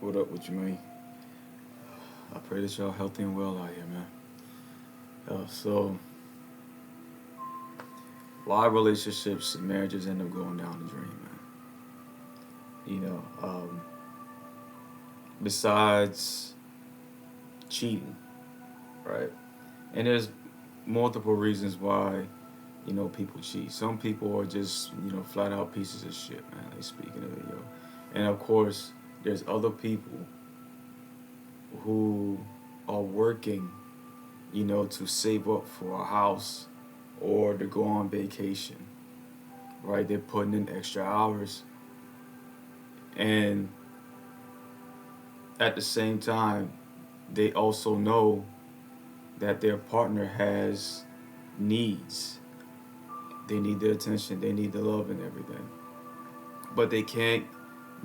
What up with you, man? I pray that y'all healthy and well out here, man. So, why relationships and marriages end up going down the drain, man? You know, besides cheating, right? And there's multiple reasons why, people cheat. Some people are just, flat out pieces of shit, man. Like speaking of it, yo. And of course, there's other people who are working, to save up for a house or to go on vacation, right? They're putting in extra hours. And at the same time, they also know that their partner has needs. They need the attention, they need the love and everything. But they can't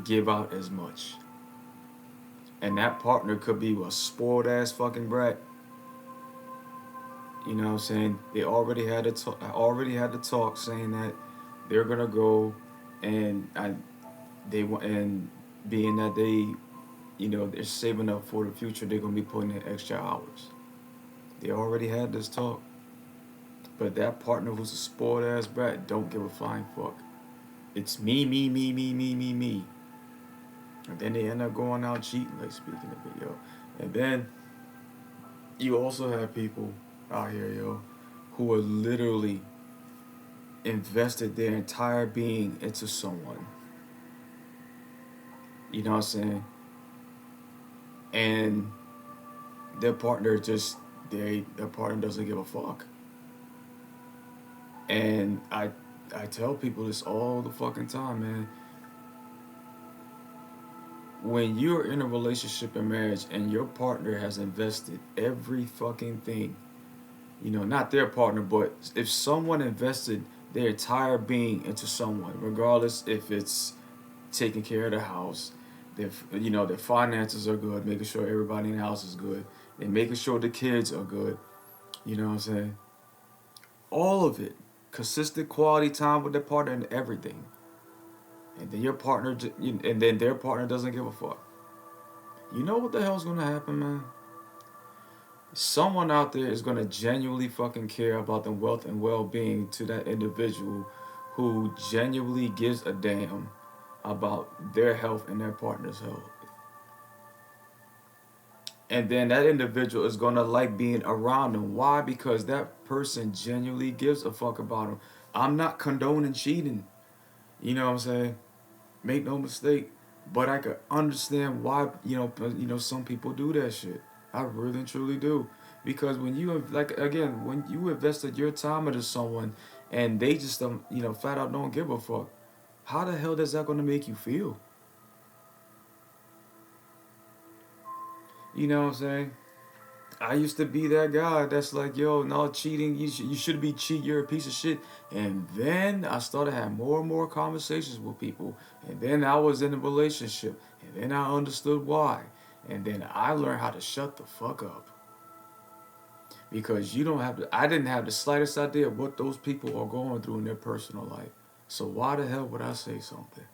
give out as much. And that partner could be a spoiled ass fucking brat. You know what I'm saying? They already had the talk saying that they're gonna go and they want, and being that they're saving up for the future, they're gonna be putting in extra hours. They already had this talk. But that partner who's a spoiled ass brat don't give a flying fuck. It's me, me, me, me, me, me, me. And then they end up going out cheating, like speaking of it, yo. And then you also have people out here, yo, who are literally invested their entire being into someone. You know what I'm saying? And their partner just their partner doesn't give a fuck. And I tell people this all the fucking time, man. When you're in a relationship and marriage and your partner has invested every fucking thing, not their partner, but if someone invested their entire being into someone, regardless if it's taking care of the house, their finances are good, making sure everybody in the house is good, and making sure the kids are good, you know what I'm saying? All of it, consistent quality time with their partner and everything, and then and then their partner doesn't give a fuck. You know what the hell's gonna happen, man? Someone out there is gonna genuinely fucking care about the wealth and well-being to that individual who genuinely gives a damn about their health and their partner's health. And then that individual is gonna like being around them. Why? Because that person genuinely gives a fuck about them. I'm not condoning cheating. You know what I'm saying? Make no mistake. But I could understand why some people do that shit. I really and truly do. Because when you like again, when you invested your time into someone and they just flat out don't give a fuck, how the hell is that gonna make you feel? You know what I'm saying? I used to be that guy that's like, yo, no cheating. You should be cheat. You're a piece of shit. And then I started having more and more conversations with people. And then I was in a relationship. And then I understood why. And then I learned how to shut the fuck up. Because you don't have to. I didn't have the slightest idea of what those people are going through in their personal life. So why the hell would I say something?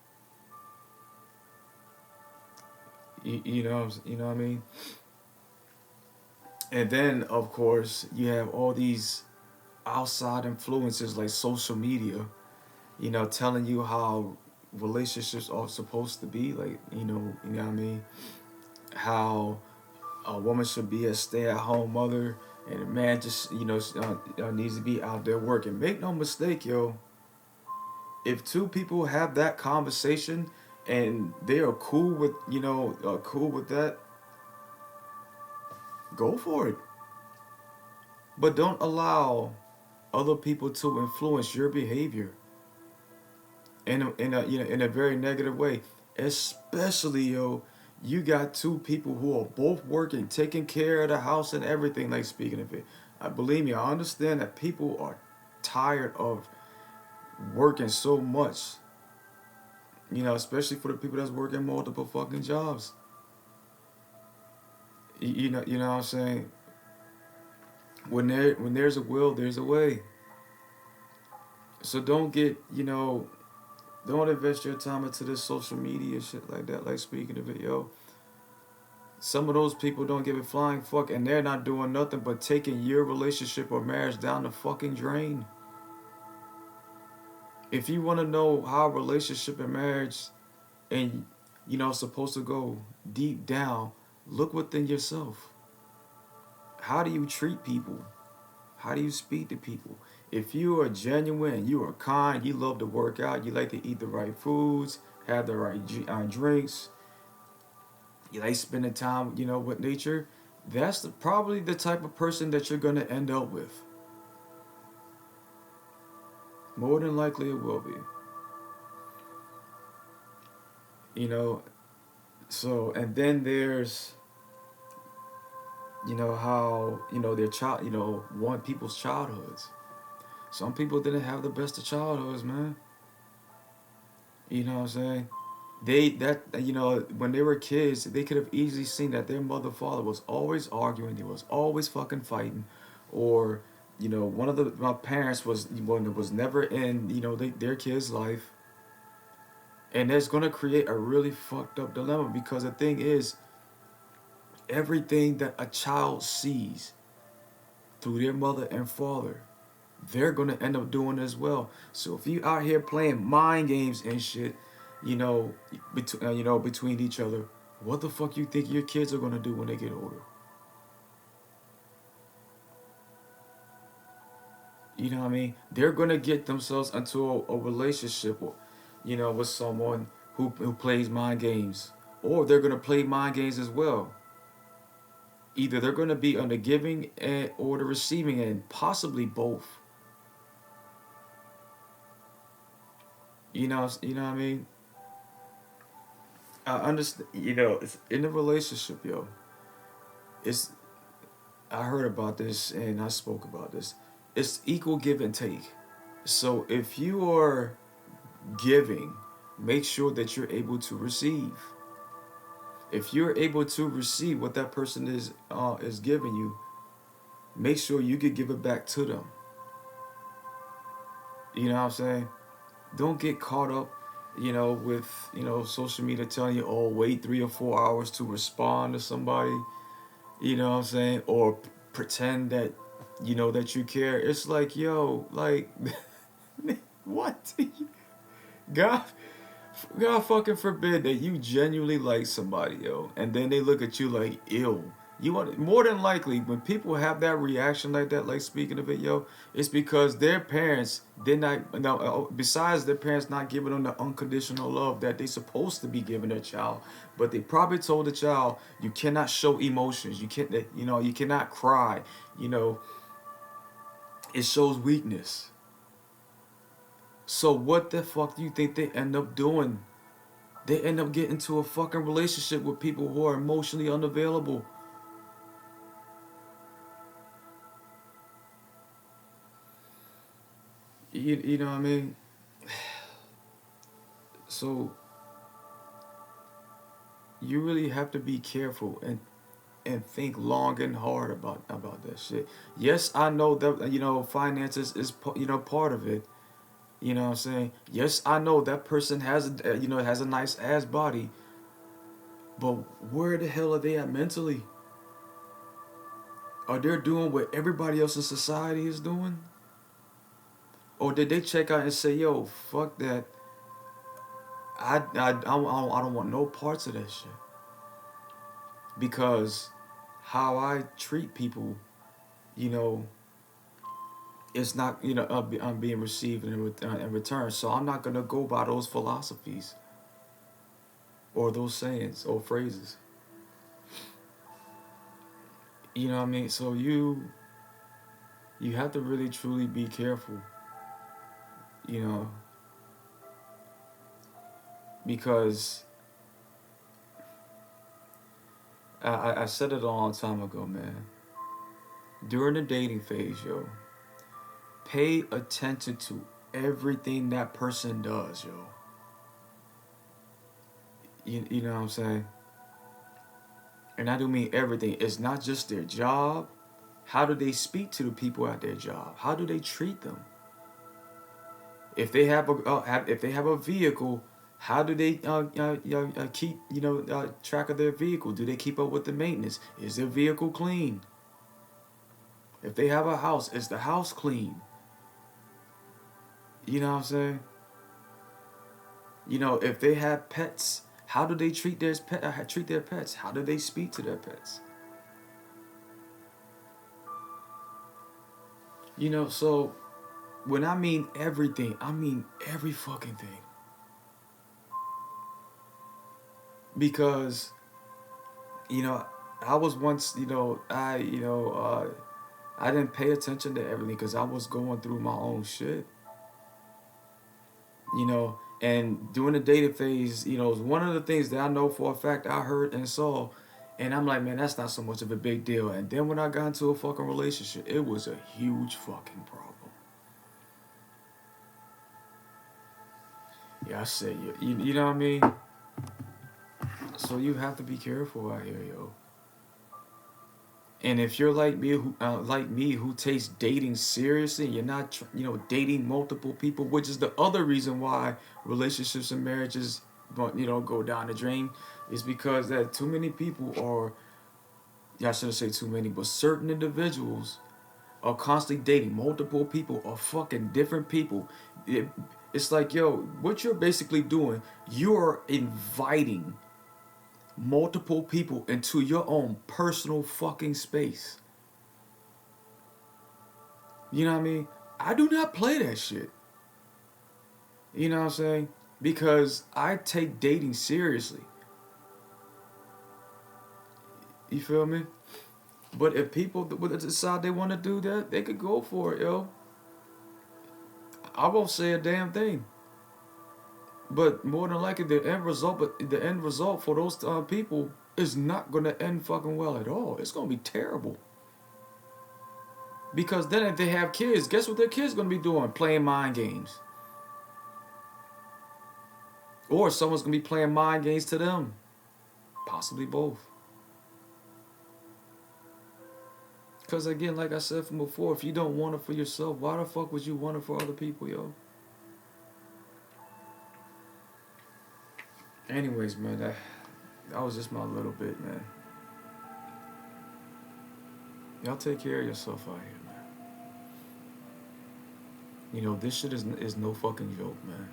You know what I mean? And then of course you have all these outside influences like social media, telling you how relationships are supposed to be, like, you know what I mean? How a woman should be a stay-at-home mother and a man just, needs to be out there working. Make no mistake, yo. If two people have that conversation and they are cool with, cool with that, go for it. But don't allow other people to influence your behavior in a very negative way. Especially, yo, you got two people who are both working, taking care of the house and everything. Like speaking of it, I believe me, I understand that people are tired of working so much. Especially for the people that's working multiple fucking jobs. You know what I'm saying. When there's a will, there's a way. So don't invest your time into this social media shit like that. Like speaking of it, yo, Some of those people don't give a flying fuck, and they're not doing nothing but taking your relationship or marriage down the fucking drain. If you want to know how a relationship and marriage and supposed to go deep down, look within yourself. How do you treat people? How do you speak to people? If you are genuine, you are kind, you love to work out, you like to eat the right foods, have the right drinks, you like spending time, with nature, that's probably the type of person that you're going to end up with. More than likely it will be. You know, so, and then there's, how, their child, one people's childhoods. Some people didn't have the best of childhoods, man. You know what I'm saying? When they were kids, they could have easily seen that their mother father was always arguing, they was always fucking fighting, or one of my parents was never in their kid's life, and that's gonna create a really fucked up dilemma because the thing is, everything that a child sees through their mother and father, they're gonna end up doing as well. So if you out here playing mind games and shit, between each other, what the fuck you think your kids are gonna do when they get older? You know what I mean? They're gonna get themselves into a relationship, with someone who plays mind games, or they're gonna play mind games as well. Either they're gonna be on the giving end or the receiving end, possibly both. You know what I mean? I understand. It's in a relationship, yo. It's I heard about this and I spoke about this. It's equal give and take. So if you are giving, make sure that you're able to receive. If you're able to receive what that person is giving you, make sure you can give it back to them. You know what I'm saying? Don't get caught up, with social media telling you, oh, wait 3 or 4 hours to respond to somebody. You know what I'm saying? Or pretend that that you care. It's like, yo, like, what? God, God fucking forbid that you genuinely like somebody, yo, and then they look at you like, ill. You want more than likely when people have that reaction like that, like speaking of it, yo, it's because their parents did not. No, besides their parents not giving them the unconditional love that they supposed to be giving their child, but they probably told the child you cannot show emotions, you can't, you cannot cry, you know, it shows weakness. So what the fuck do you think they end up doing? They end up getting into a fucking relationship with people who are emotionally unavailable. You know what I mean? So you really have to be careful and think long and hard about that shit. Yes, I know that finances is part of it. You know what I'm saying? Yes, I know that person has a nice ass body, but where the hell are they at mentally? Are they doing what everybody else in society is doing? Or did they check out and say, yo, fuck that. I don't want no parts of that shit. Because how I treat people, you know, it's not, I'm being received in return. So I'm not going to go by those philosophies or those sayings or phrases. You know what I mean? So you have to really truly be careful, you know, because I said it a long time ago, man. During the dating phase, yo, pay attention to everything that person does, yo. You know what I'm saying? And I do mean everything. It's not just their job. How do they speak to the people at their job? How do they treat them? If they have a vehicle, How do they keep track of their vehicle? Do they keep up with the maintenance? Is their vehicle clean? If they have a house, is the house clean? You know what I'm saying? If they have pets, how do they treat their pets? How do they speak to their pets? So when I mean everything, I mean every fucking thing. Because, you know, I was once, I didn't pay attention to everything because I was going through my own shit, and during the dating phase, is one of the things that I know for a fact I heard and saw, and I'm like, man, that's not so much of a big deal. And then when I got into a fucking relationship, it was a huge fucking problem. Yeah, I said, you know what I mean? So you have to be careful out here, yo. And if you're like me, who takes dating seriously, and you're not, dating multiple people, which is the other reason why relationships and marriages, go down the drain, is because that too many people are, yeah, I shouldn't say too many, but certain individuals are constantly dating multiple people or fucking different people. It's like, yo, what you're basically doing, you're inviting multiple people into your own personal fucking space. You know what I mean? I do not play that shit. You know what I'm saying? Because I take dating seriously. You feel me? But if people would decide they want to do that, they could go for it, yo. I won't say a damn thing. But more than likely, the end result for those people is not gonna end fucking well at all. It's gonna be terrible. Because then if they have kids, guess what their kids gonna be doing? Playing mind games. Or someone's gonna be playing mind games to them. Possibly both. Because again, like I said from before, if you don't want it for yourself, why the fuck would you want it for other people, yo? Anyways, man, that was just my little bit, man. Y'all take care of yourself out here, man. This shit is no fucking joke, man.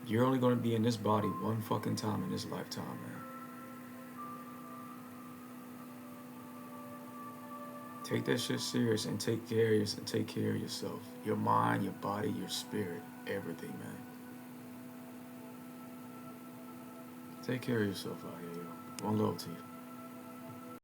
You're only gonna be in this body one fucking time in this lifetime, man. Take that shit serious and take care of yourself. Your mind, your body, your spirit, everything, man. Take care of yourself out here, yo. One love to you.